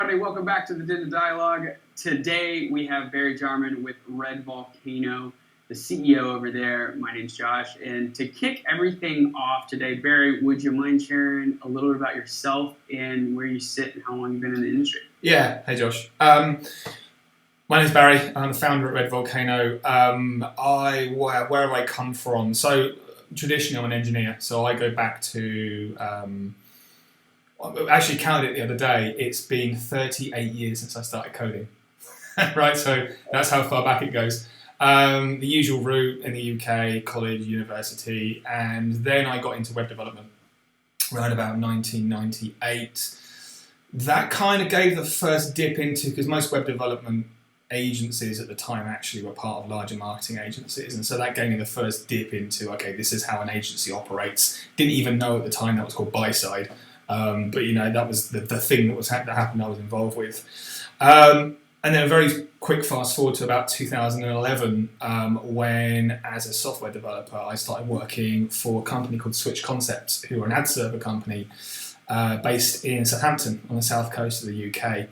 Everybody, welcome back to the diDNA Dialogue. Today we have Barrie Jarman with Red Volcano, the CEO over there. My name's Josh, and to kick everything off today, Barrie, would you mind sharing a little bit about yourself and where you sit and how long you've been in the industry? Yeah, hey Josh. My name's Barrie. I'm the founder at Red Volcano. Where have I come from? So traditionally, I'm an engineer. So I go back to. I actually counted it the other day. It's been 38 years since I started coding. Right, so that's how far back it goes. The usual route in the UK, college, university, and then I got into web development around about 1998. That kind of gave the first dip into, because most web development agencies at the time actually were part of larger marketing agencies, and so that gave me the first dip into, okay, this is how an agency operates. Didn't even know at the time that was called buy-side. But you know, that was the thing that happened I was involved with. And then a very quick fast forward to about 2011, when as a software developer I started working for a company called Switch Concepts, who are an ad server company based in Southampton on the south coast of the UK.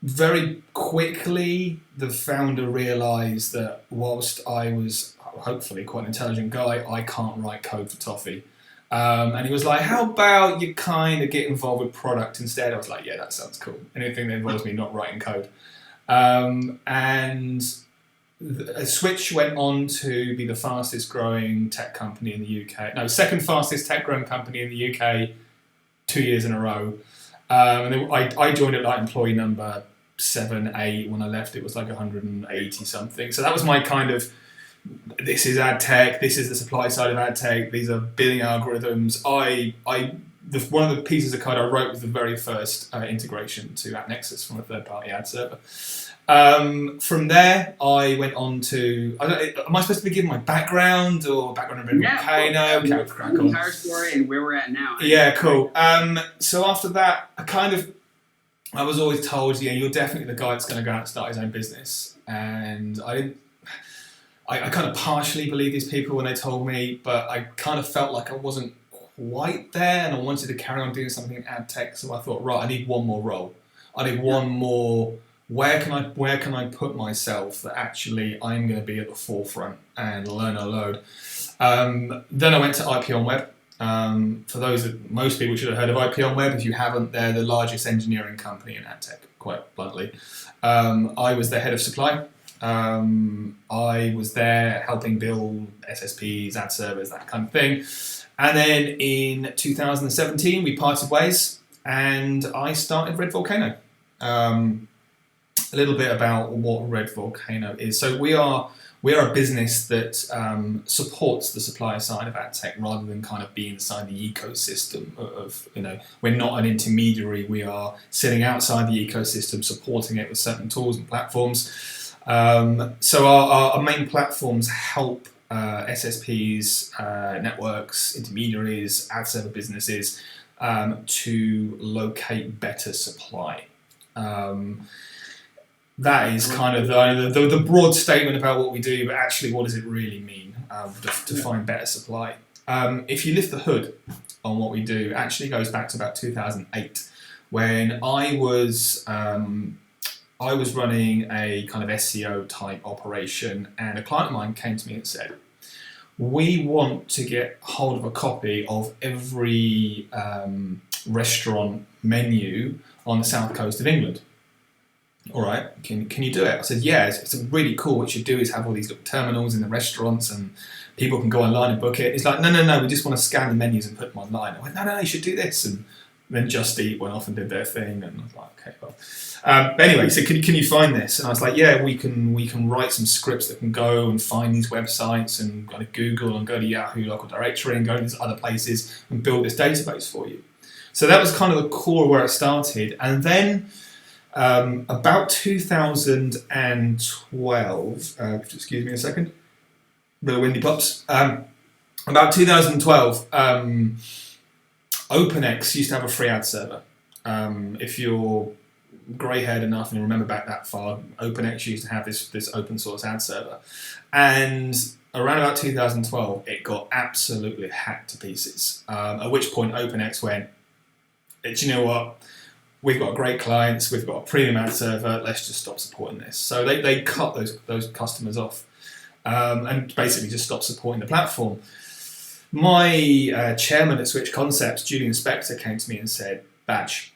Very quickly the founder realised that whilst I was hopefully quite an intelligent guy, I can't write code for toffee. And he was like, how about you kind of get involved with product instead? I was like, yeah, that sounds cool. Anything that involves me not writing code. And Switch went on to be the fastest growing tech company in the UK. No, second fastest tech growing company in the UK 2 years in a row. And then I joined at like employee number 7, 8. When I left, it was like 180 something. So that was my kind of, this is ad tech, this is the supply side of ad tech, these are billing algorithms. One of the pieces of code I wrote was the very first integration to AppNexus from a third-party ad server. From there, I went on to, am I supposed to be giving my background or background in Red Volcano? Okay, the entire story and where we're at now. Yeah, cool. So after that, I was always told, yeah, you're definitely the guy that's going to go out and start his own business. And I kind of partially believed these people when they told me, but I kind of felt like I wasn't quite there, and I wanted to carry on doing something in ad tech. So I thought, right, I need one more role. I need one more. Where can I put myself that actually I'm going to be at the forefront and learn a load? Then I went to IP on Web. For those that most people should have heard of IP on Web. If you haven't, they're the largest engineering company in ad tech, quite bluntly. I was the head of supply. I was there helping build SSPs, ad servers, that kind of thing. And then in 2017, we parted ways and I started Red Volcano. A little bit about what Red Volcano is. So we are a business that supports the supplier side of ad tech rather than kind of being inside the ecosystem of, we're not an intermediary. We are sitting outside the ecosystem, supporting it with certain tools and platforms. So our main platforms help SSPs, networks, intermediaries, ad server businesses to locate better supply. That is kind of the broad statement about what we do, but actually what does it really mean to find better supply? If you lift the hood on what we do, it actually goes back to about 2008 when I was running a kind of SEO type operation, and a client of mine came to me and said, we want to get hold of a copy of every restaurant menu on the south coast of England. All right, can you do it? I said, yeah, it's really cool. What you do is have all these little terminals in the restaurants and people can go online and book it. It's like, no, we just want to scan the menus and put them online. I went, no, you should do this. And then Just Eat went off and did their thing, and I was like, okay, well. But anyway, he said, can you find this? And I was like, yeah, we can write some scripts that can go and find these websites and go to Google and go to Yahoo local directory and go to these other places and build this database for you. So that was kind of the core where it started. And then about 2012, excuse me a second, bit of windy pops. About 2012, OpenX used to have a free ad server. If you're grey-haired enough and you remember back that far, OpenX used to have this open source ad server. And around about 2012, it got absolutely hacked to pieces. At which point OpenX went, do you know what? we've got great clients, we've got a premium ad server, let's just stop supporting this. So they cut those customers off and basically just stopped supporting the platform. My chairman at Switch Concepts, Julian Spector, came to me and said, Batch,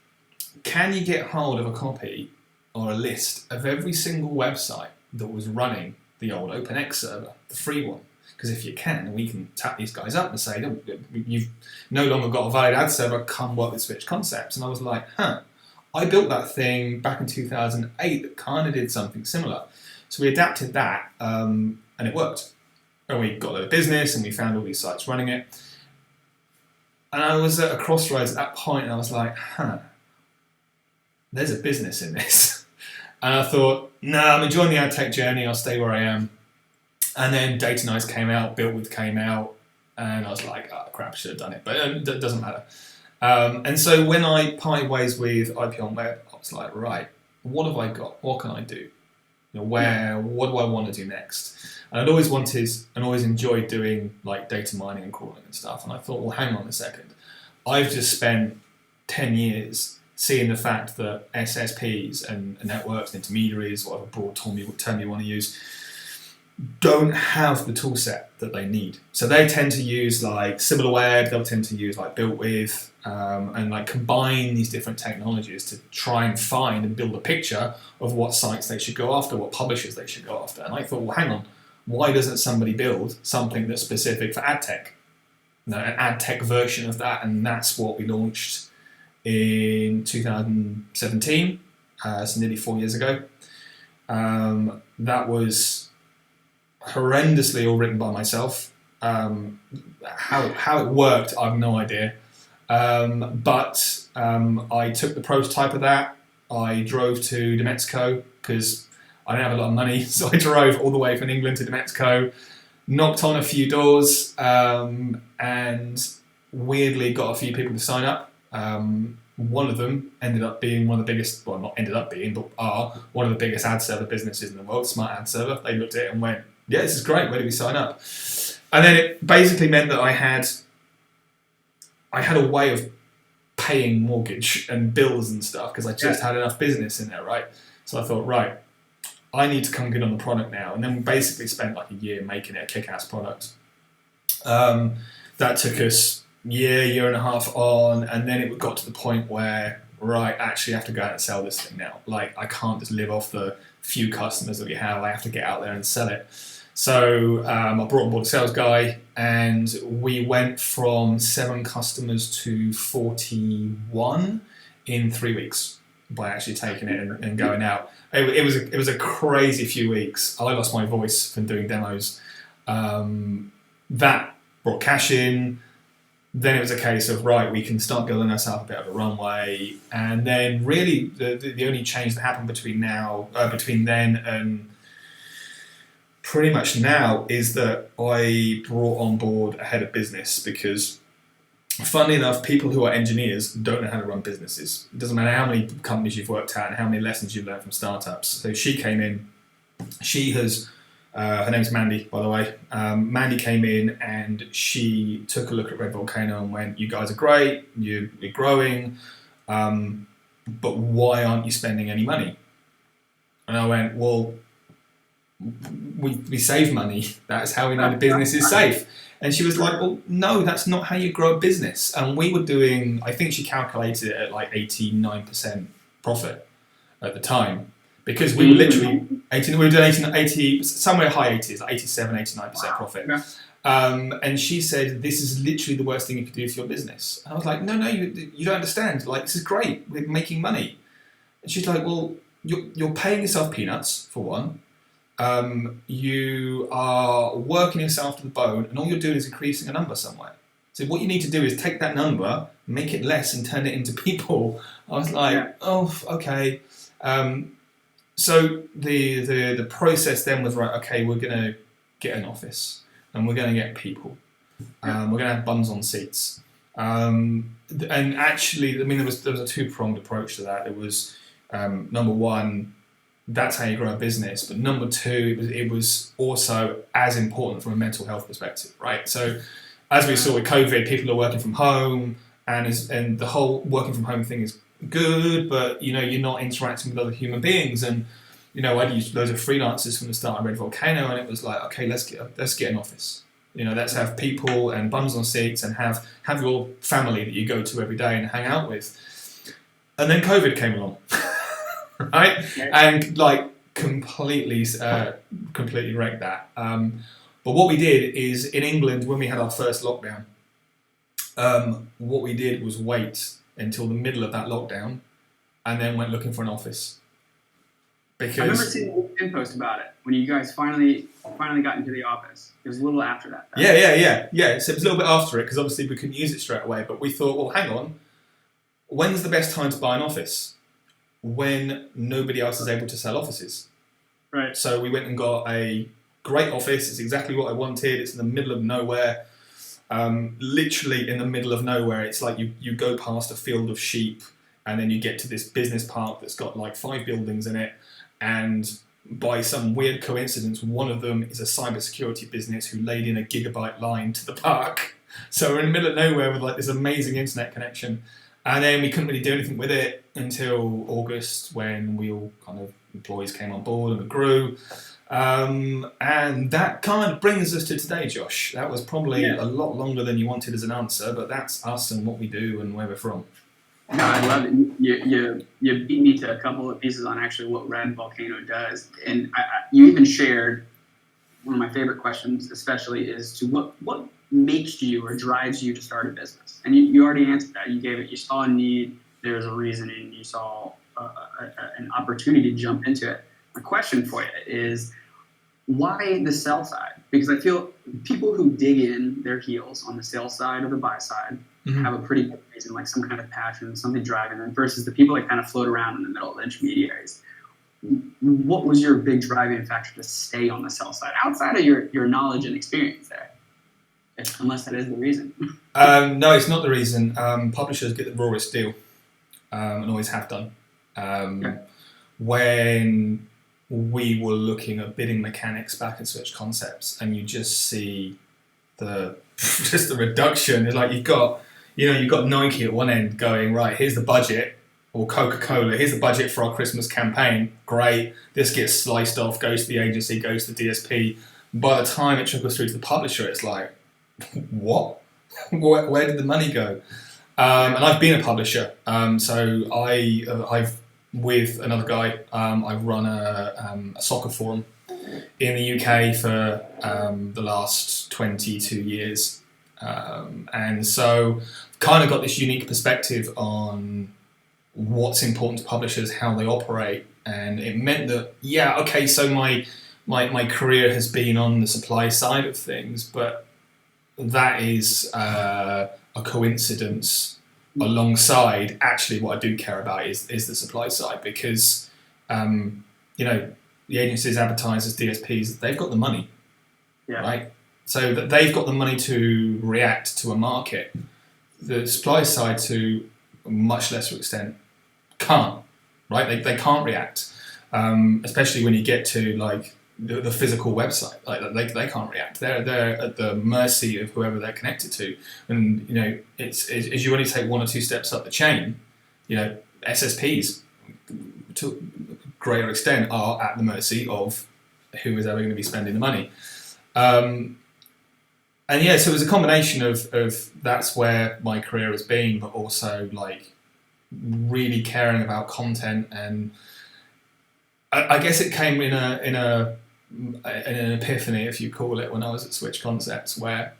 can you get hold of a copy or a list of every single website that was running the old OpenX server, the free one? Because if you can, we can tap these guys up and say, no, you've no longer got a valid ad server, come work with Switch Concepts. And I was like, I built that thing back in 2008 that kind of did something similar. So we adapted that and it worked. And we got a business and we found all these sites running it. And I was at a crossroads at that point and I was like, there's a business in this. And I thought, no, I'm enjoying the ad tech journey, I'll stay where I am. And then DataNice came out, BuiltWith came out, and I was like, oh crap, I should have done it, but it doesn't matter. And so when I parted ways with IP on Web, I was like, right, what have I got? What can I do? What do I want to do next? And I'd always wanted and always enjoyed doing like data mining and crawling and stuff. And I thought, well, hang on a second. I've just spent 10 years seeing the fact that SSPs and networks, and intermediaries, whatever broad term you want to use, don't have the tool set that they need. So they tend to use like SimilarWeb, they'll tend to use like BuiltWith, and like combine these different technologies to try and find and build a picture of what sites they should go after, what publishers they should go after. And I thought, well, hang on, why doesn't somebody build something that's specific for ad tech? An ad tech version of that, and that's what we launched in 2017, so nearly 4 years ago. That was horrendously all written by myself. How it worked, I have no idea. But I took the prototype of that. I drove to New Mexico because I didn't have a lot of money, so I drove all the way from England to New Mexico, knocked on a few doors, and weirdly got a few people to sign up. One of them ended up being one of the biggest, well, not ended up being, but are one of the biggest ad server businesses in the world, Smart Ad Server. They looked at it and went, yeah, this is great, where do we sign up? And then it basically meant that I had a way of paying mortgage and bills and stuff because I just had enough business in there, right? So I thought, right, I need to come good on the product now. And then we basically spent like a year making it a kick-ass product. That took us year and a half on, and then it got to the point where, right, actually I have to go out and sell this thing now. Like, I can't just live off the few customers that we have. I have to get out there and sell it. So I brought on board a sales guy, and we went from 7 customers to 41 in 3 weeks by actually taking it and going out. It was a crazy few weeks. I lost my voice from doing demos. That brought cash in. Then it was a case of, right, we can start building ourselves a bit of a runway. And then really the only change that happened between then and pretty much now is that I brought on board a head of business because, funnily enough, people who are engineers don't know how to run businesses. It doesn't matter how many companies you've worked at and how many lessons you've learned from startups. So she came in. She has... her name's Mandy, by the way. Mandy came in and she took a look at Red Volcano and went, you guys are great, you're growing, but why aren't you spending any money? And I went, well, we save money. That's how we know the business is safe. And she was like, well, no, that's not how you grow a business. And we were doing, I think she calculated it at like 89% profit at the time. Because we were literally, we were doing 80, somewhere high 80s, like 87, 89% profit. Yeah. And she said, this is literally the worst thing you could do for your business. And I was like, no, you don't understand. Like, this is great. We're making money. And she's like, well, you're paying yourself peanuts, for one. You are working yourself to the bone, and all you're doing is increasing a number somewhere. So what you need to do is take that number, make it less, and turn it into people. I was like, oh, okay. So the process then was, right, okay, we're going to get an office and we're going to get people. We're going to have bums on seats. And actually, I mean, there was a two-pronged approach to that. It was, number one, that's how you grow a business. But number two, it was also as important from a mental health perspective, right? So as we saw with COVID, people are working from home, and the whole working from home thing is good, but you're not interacting with other human beings. And I'd used loads of freelancers from the start of Red Volcano, and it was like, okay, let's get an office. Let's have people and bums on seats, and have your family that you go to every day and hang out with. And then COVID came along, right? And completely wrecked that. But what we did is, in England, when we had our first lockdown, what we did was wait until the middle of that lockdown, and then went looking for an office. Because I remember seeing a LinkedIn post about it when you guys finally got into the office. It was a little after that. Yeah. So it was a little bit after it, because obviously we couldn't use it straight away. But we thought, well, hang on, when's the best time to buy an office? When nobody else is able to sell offices. Right. So we went and got a great office. It's exactly what I wanted. It's in the middle of nowhere. Literally in the middle of nowhere. It's like you go past a field of sheep, and then you get to this business park that's got 5 buildings in it. And by some weird coincidence, one of them is a cybersecurity business who laid in a gigabyte line to the park. So we're in the middle of nowhere with this amazing internet connection. And then we couldn't really do anything with it until August, when we all employees came on board and it grew. And that kind of brings us to today, Josh. That was probably a lot longer than you wanted as an answer, but that's us and what we do and where we're from. No, I love it. You beat me to a couple of pieces on actually what Red Volcano does. And you even shared one of my favorite questions, especially, is to what makes you or drives you to start a business? And you already answered that. You saw a need, there's a reason, and you saw an opportunity to jump into it. My question for you is, why the sell side? Because I feel people who dig in their heels on the sales side or the buy side have a pretty good reason, some kind of passion, something driving them, versus the people that kind of float around in the middle, the intermediaries. What was your big driving factor to stay on the sell side, outside of your knowledge and experience there? Unless that is the reason. No, it's not the reason. Publishers get the rawest deal, and always have done. When we were looking at bidding mechanics back at Switch Concepts, and you just see the reduction. It's like you've got Nike at one end going, right, here's the budget, or Coca-Cola, here's the budget for our Christmas campaign. Great, this gets sliced off, goes to the agency, goes to the DSP. By the time it trickles through to the publisher, it's like, what? Where did the money go? And I've been a publisher, so I've with another guy, I've run a soccer forum in the UK for the last 22 years, and so kind of got this unique perspective on what's important to publishers, how they operate, and it meant that so my career has been on the supply side of things, but that is a coincidence alongside actually what I do care about is the supply side, because the agencies, advertisers, DSPs, they've got the money, right? So that they've got the money to react to a market. The supply side, to a much lesser extent, can't, right? They can't react, especially when you get to the physical website. They can't react. They're at the mercy of whoever they're connected to. And it's as you only take one or two steps up the chain, SSPs to a greater extent are at the mercy of who is ever going to be spending the money. So it was a combination of that's where my career has been, but also really caring about content. And I guess it came in an epiphany, if you call it, when I was at Switch Concepts, where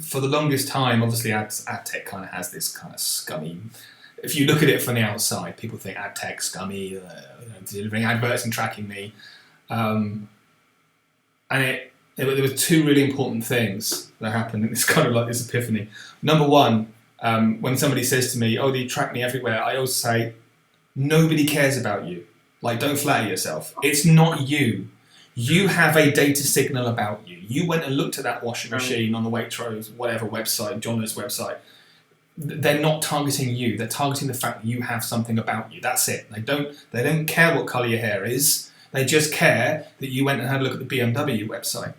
for the longest time, obviously ad tech kind of has this kind of scummy. If you look at it from the outside, people think ad tech scummy, delivering adverts and tracking me, and there were two really important things that happened, and it's kind of like this epiphany. Number one, when somebody says to me, "Oh, they track me everywhere," I always say, "Nobody cares about you. Don't flatter yourself. It's not you. You have a data signal about you. You went and looked at that washing machine on the Waitrose, whatever website, John's website. They're not targeting you. They're targeting the fact that you have something about you. That's it. They don't care what colour your hair is. They just care that you went and had a look at the BMW website."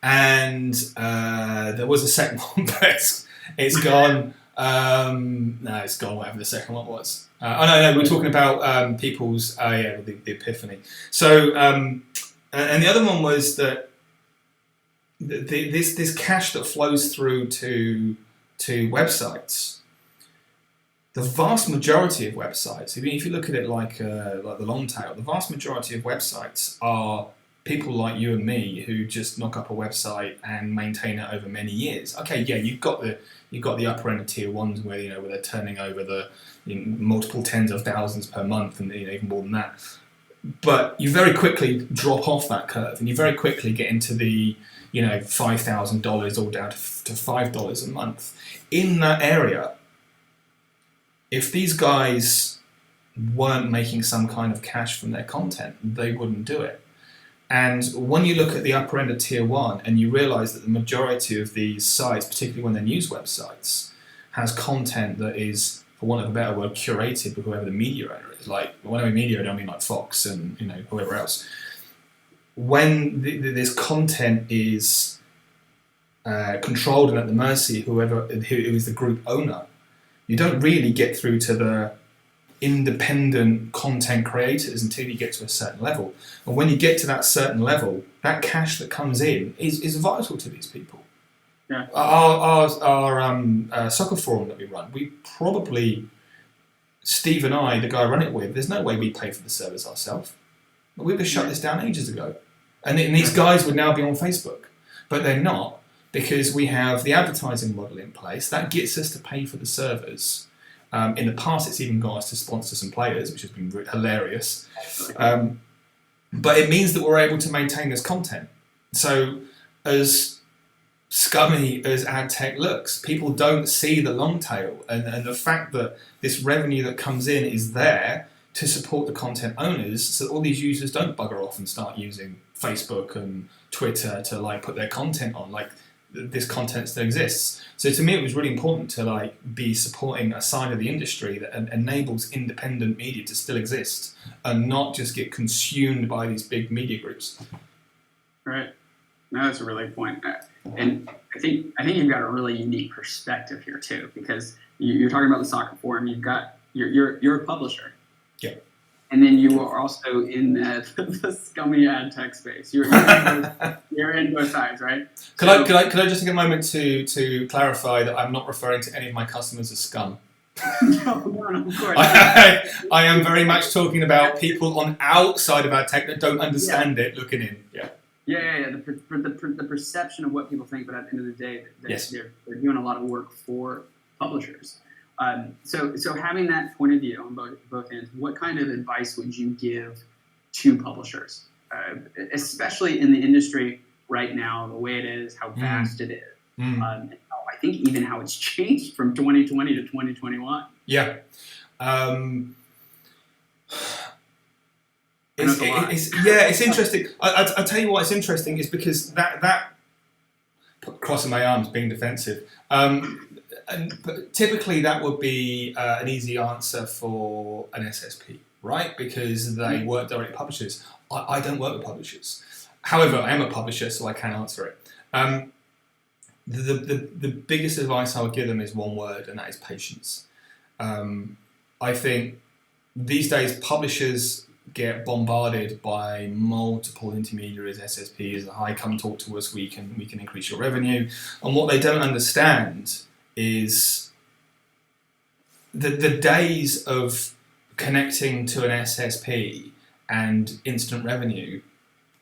And there was a second one, but it's gone. No, it's gone. Whatever the second one was. No, we're talking about people's. The epiphany. So, and the other one was that this cash that flows through to websites. The vast majority of websites, if you look at it like the long tail, the vast majority of websites are people like you and me who just knock up a website and maintain it over many years. Okay, yeah, you've got the upper end of tier ones where where they're turning over the multiple tens of thousands per month and even more than that. But you very quickly drop off that curve, and you very quickly get into the $5,000 all down to $5 a month. In that area, if these guys weren't making some kind of cash from their content, they wouldn't do it. And when you look at the upper end of tier one and you realise that the majority of these sites, particularly when they're news websites, has content that is, for want of a better word, curated by whoever the media owner is. Like, when I mean media, I don't mean like Fox and whoever else. When this content is controlled and at the mercy of who is the group owner, you don't really get through to the independent content creators until you get to a certain level. And when you get to that certain level, that cash that comes in is vital to these people. Yeah. Our soccer forum that we run, we probably, Steve and I, the guy I run it with, there's no way we pay for the service ourselves. We would have shut this down ages ago. And these guys would now be on Facebook. But they're not, because we have the advertising model in place. That gets us to pay for the servers. In the past, it's even got us to sponsor some players, which has been hilarious. But it means that we're able to maintain this content. So as scummy as ad tech looks, people don't see the long tail. And the fact that this revenue that comes in is there to support the content owners, so that all these users don't bugger off and start using Facebook and Twitter to put their content on. This content still exists. So to me, it was really important to be supporting a side of the industry that enables independent media to still exist and not just get consumed by these big media groups. Right. No, that's a really good point. And I think you've got a really unique perspective here too, because you're talking about the soccer forum. You're a publisher. Yeah. And then you are also in the scummy ad tech space. You're in both sides, right? Could I just take a moment to clarify that I'm not referring to any of my customers as scum? No, of course. I am very much talking about people on outside of ad tech that don't understand it looking in. Yeah. Yeah. The perception of what people think, but at the end of the day, yes. they're doing a lot of work for publishers. So having that point of view on both ends, what kind of advice would you give to publishers, especially in the industry right now, the way it is, how vast it is, and I think even how it's changed from 2020 to 2021? Yeah. It's interesting. I'll tell you why it's interesting is because that crossing my arms, being defensive. But typically that would be an easy answer for an SSP, right? Because they work directly with publishers. I don't work with publishers. However, I am a publisher, so I can answer it. The biggest advice I would give them is one word, and that is patience. I think these days publishers get bombarded by multiple intermediaries, SSPs, hi, come talk to us, we can increase your revenue. And what they don't understand is the days of connecting to an SSP and instant revenue,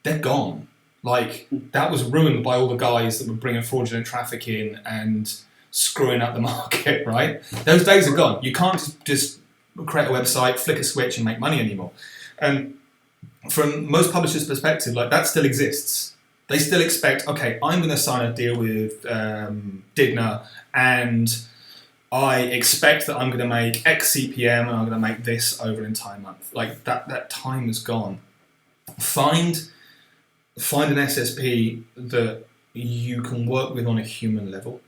they're gone. That was ruined by all the guys that were bringing fraudulent traffic in and screwing up the market, right? Those days are gone. You can't just create a website, flick a switch and make money anymore. And from most publishers' perspective, that still exists. They still expect, okay, I'm going to sign a deal with diDNA, and I expect that I'm going to make X CPM and I'm going to make this over an entire month. That time is gone. Find an SSP that you can work with on a human level,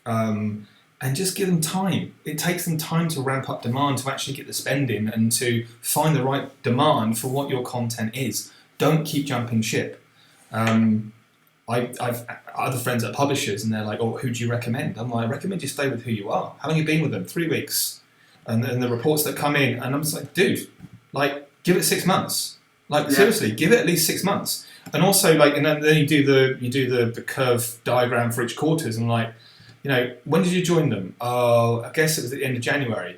and just give them time. It takes them time to ramp up demand, to actually get the spend in, and to find the right demand for what your content is. Don't keep jumping ship. I've other friends that are publishers, and they're like, "Oh, who do you recommend?" I'm like, "I recommend you stay with who you are. How long have you been with them? 3 weeks." And the reports that come in, and I'm just like, "Dude, like, give it 6 months. Like, seriously, give it at least 6 months." And also, like, and then you do the curve diagram for each quarters, and like, when did you join them? Oh, I guess it was at the end of January.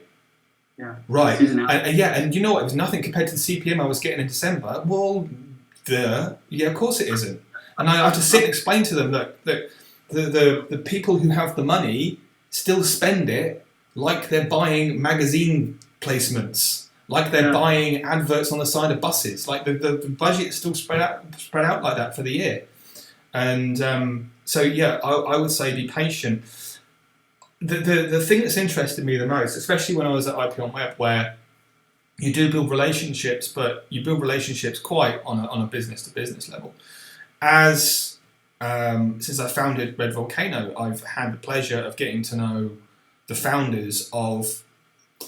Yeah. Right. And you know what? It was nothing compared to the CPM I was getting in December. Well, of course it isn't. And I have to sit and explain to them that the people who have the money still spend it like they're buying magazine placements, like they're buying adverts on the side of buses. Like the budget is still spread out like that for the year. And I would say be patient. The thing that's interested me the most, especially when I was at IP on Web, where you do build relationships, but you build relationships quite on a business to business level. Since I founded Red Volcano, I've had the pleasure of getting to know the founders of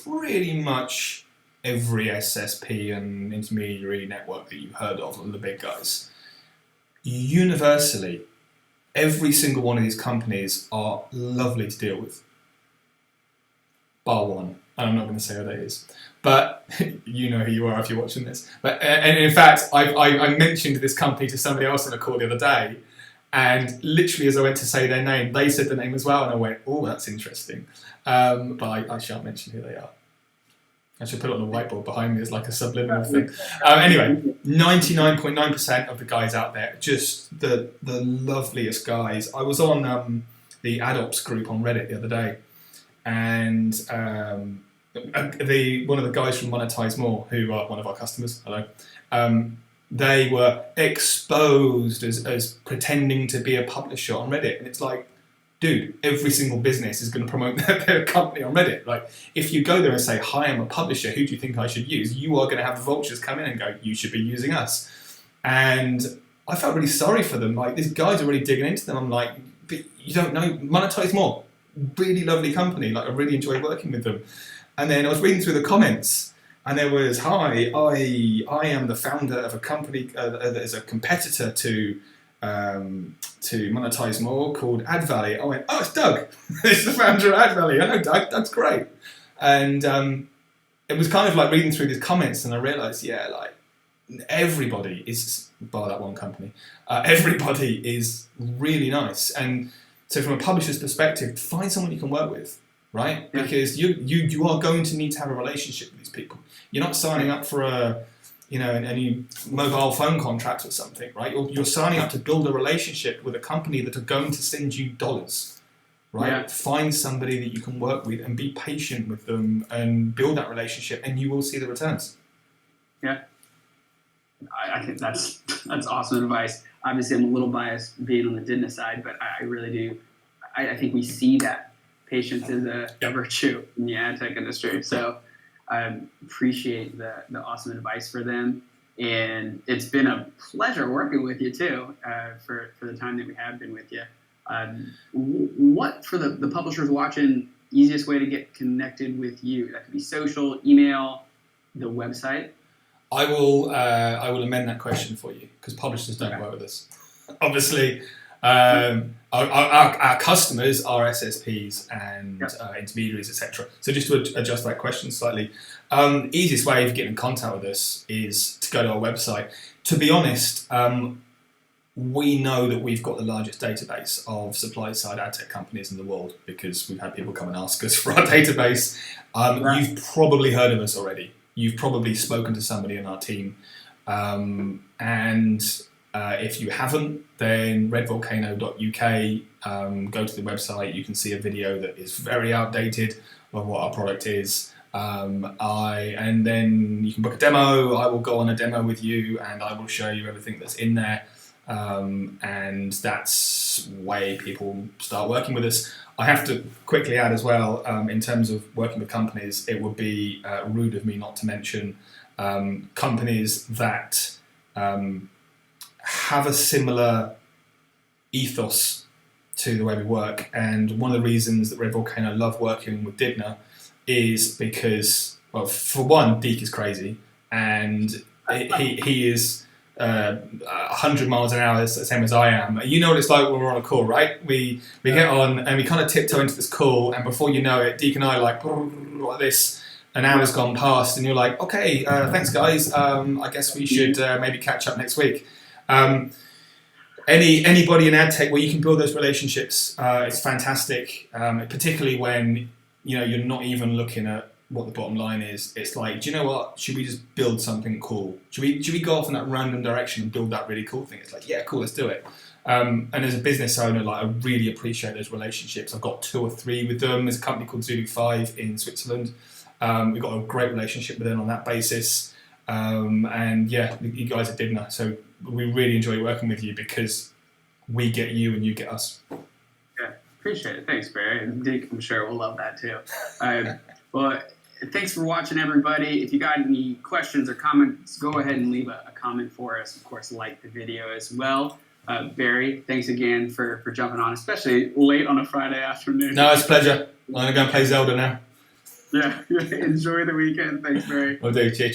pretty much every SSP and intermediary network that you've heard of, the big guys. Universally, every single one of these companies are lovely to deal with. Bar one. And I'm not going to say who that is. But you know who you are if you're watching this. But and in fact, I mentioned this company to somebody else on a call the other day, and literally as I went to say their name, they said the name as well, and I went, "Oh, that's interesting." But I shan't mention who they are. I should put it on the whiteboard behind me as like a subliminal thing. Anyway, 99.9% of the guys out there, just the loveliest guys. I was on the AdOps group on Reddit the other day, and one of the guys from Monetize More, who are one of our customers, hello, they were exposed as pretending to be a publisher on Reddit. And it's like, dude, every single business is going to promote their company on Reddit. Like, if you go there and say, "Hi, I'm a publisher, who do you think I should use?" you are going to have the vultures come in and go, "You should be using us." And I felt really sorry for them. Like, these guys are really digging into them. I'm like, "But you don't know, Monetize More, really lovely company. Like, I really enjoy working with them." And then I was reading through the comments, and there was, "Hi, I am the founder of a company that is a competitor to Monetize More called Ad Valley." I went, "Oh, it's Doug. It's the founder of Ad Valley. I know Doug. That's great." And it was kind of like reading through these comments, and I realised, like, everybody is, bar that one company, everybody is really nice. And so from a publisher's perspective, find someone you can work with. Right? Yeah. Because you are going to need to have a relationship with these people. You're not signing up for any mobile phone contract or something, right? You're signing up to build a relationship with a company that are going to send you dollars, right? Yeah. Find somebody that you can work with and be patient with them and build that relationship, and you will see the returns. Yeah, I think that's awesome advice. Obviously, I'm a little biased being on the diDNA side, but I really do. I think we see that patience is a virtue in the ad tech industry. So I appreciate the awesome advice for them. And it's been a pleasure working with you too, for the time that we have been with you. What, for the publishers watching, easiest way to get connected with you? That could be social, email, the website. I will amend that question for you, because publishers don't work with us. Obviously, our customers are SSPs and intermediaries, etc. So just to adjust that question slightly, the easiest way of getting in contact with us is to go to our website. To be honest, we know that we've got the largest database of supply-side ad tech companies in the world, because we've had people come and ask us for our database. You've probably heard of us already. You've probably spoken to somebody in our team, and if you haven't, then redvolcano.uk, go to the website. You can see a video that is very outdated of what our product is. And then you can book a demo. I will go on a demo with you, and I will show you everything that's in there. And that's way people start working with us. I have to quickly add as well, in terms of working with companies, it would be rude of me not to mention companies that have a similar ethos to the way we work. And one of the reasons that Red Volcano love working with diDNA is because, well, for one, Deke is crazy, and he is 100 miles an hour, the same as I am. You know what it's like when we're on a call, right? We get on and we kind of tiptoe into this call, and before you know it, Deke and I are like this. An hour's gone past, and you're like, okay, thanks guys. I guess we should maybe catch up next week. Anybody in ad tech where you can build those relationships, it's fantastic. Particularly when you're not even looking at what the bottom line is. It's like, do you know what? Should we just build something cool? Should we go off in that random direction and build that really cool thing? It's like, yeah, cool, let's do it. And as a business owner, like I really appreciate those relationships. I've got 2 or 3 with them. There's a company called Zulu 5 in Switzerland. We've got a great relationship with them on that basis. And yeah, you guys are diDNA. So we really enjoy working with you because we get you and you get us. Yeah, appreciate it. Thanks, Barry. And Deke, I'm sure will love that too. Well, thanks for watching, everybody. If you got any questions or comments, go ahead and leave a comment for us. Of course, like the video as well. Barry, thanks again for jumping on, especially late on a Friday afternoon. No, it's a pleasure. I'm going to go and play Zelda now. Yeah, enjoy the weekend. Thanks, Barry. Will do. Cheers.